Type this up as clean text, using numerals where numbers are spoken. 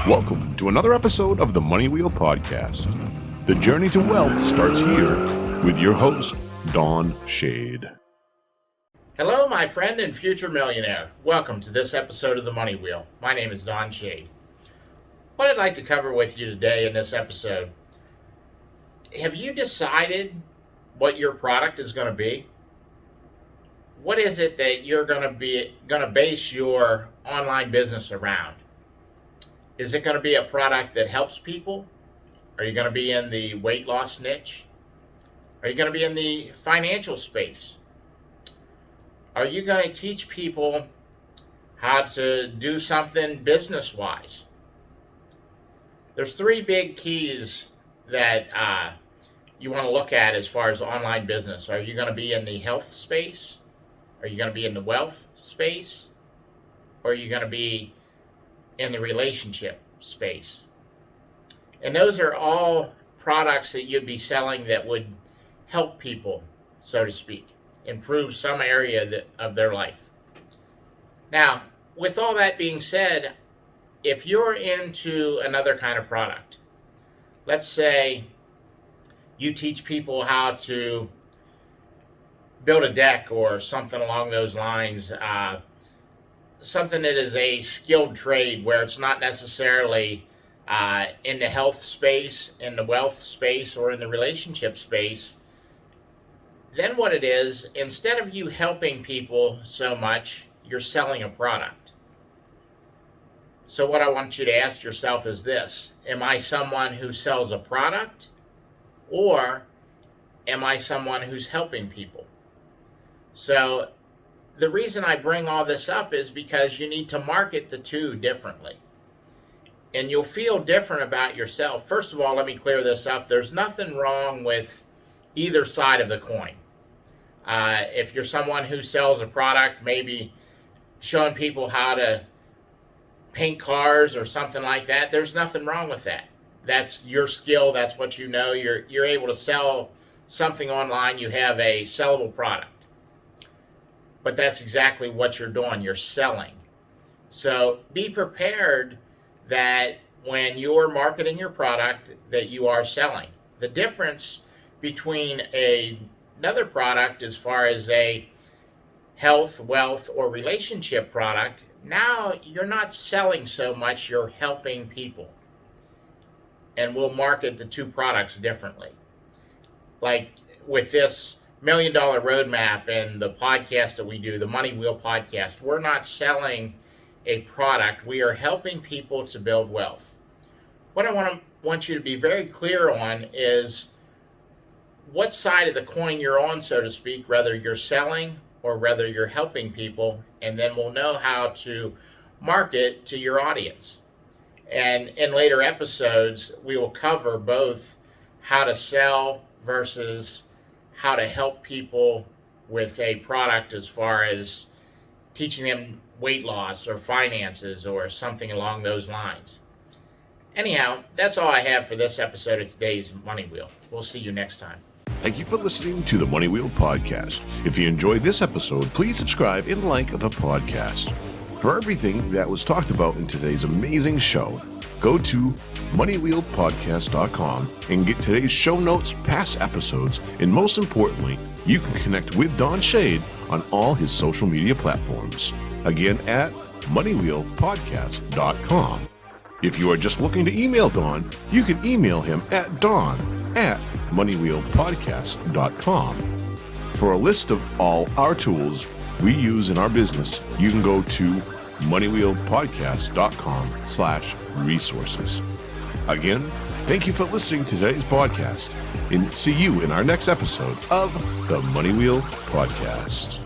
Welcome to another episode of the Money Wheel Podcast. The journey to wealth starts here with your host, Don Shade. Hello, my friend and future millionaire. Welcome to this episode of the Money Wheel. My name is Don Shade. What I'd like to cover with you today in this episode, have you decided what your product is going to be? What is it that you're going to base your online business around? Is it going to be a product that helps people? Are you going to be in the weight loss niche? Are you going to be in the financial space? Are you going to teach people how to do something business-wise? There's three big keys that you want to look at as far as online business. Are you going to be in the health space? Are you going to be in the wealth space? Or are you going to be in the relationship space? And those are all products that you'd be selling that would help people, so to speak, improve some area of their life. Now, with all that being said, if you're into another kind of product, let's say you teach people how to build a deck or something along those lines, something that is a skilled trade where it's not necessarily in the health space, in the wealth space, or in the relationship space, then what it is, instead of you helping people so much, you're selling a product. So what I want you to ask yourself is this: am I someone who sells a product, or am I someone who's helping people? So the reason I bring all this up is because you need to market the two differently. And you'll feel different about yourself. First of all, let me clear this up. There's nothing wrong with either side of the coin. If you're someone who sells a product, maybe showing people how to paint cars or something like that, there's nothing wrong with that. That's your skill. That's what you know. You're able to sell something online. You have a sellable product. But that's exactly what you're doing. You're selling. So be prepared that when you're marketing your product, that you are selling. The difference between another product as far as a health, wealth, or relationship product, now you're not selling so much, you're helping people. And we'll market the two products differently. Like with this $1 Million Roadmap and the podcast that we do, the Money Wheel Podcast, we're not selling a product. We are helping people to build wealth. What I want you to be very clear on is what side of the coin you're on, so to speak, whether you're selling or whether you're helping people, and then we'll know how to market to your audience. And in later episodes, we will cover both how to sell versus how to help people with a product as far as teaching them weight loss or finances or something along those lines. Anyhow, that's all I have for this episode of today's Money Wheel. We'll see you next time. Thank you for listening to the Money Wheel Podcast. If you enjoyed this episode, please subscribe and like the podcast. For everything that was talked about in today's amazing show, go to moneywheelpodcast.com and get today's show notes, past episodes, and most importantly, you can connect with Don Shade on all his social media platforms. Again, at moneywheelpodcast.com. If you are just looking to email Don, you can email him at don@moneywheelpodcast.com. For a list of all our tools we use in our business, you can go to moneywheelpodcast.com/resources. Again, thank you for listening to today's podcast, and see you in our next episode of the Money Wheel Podcast.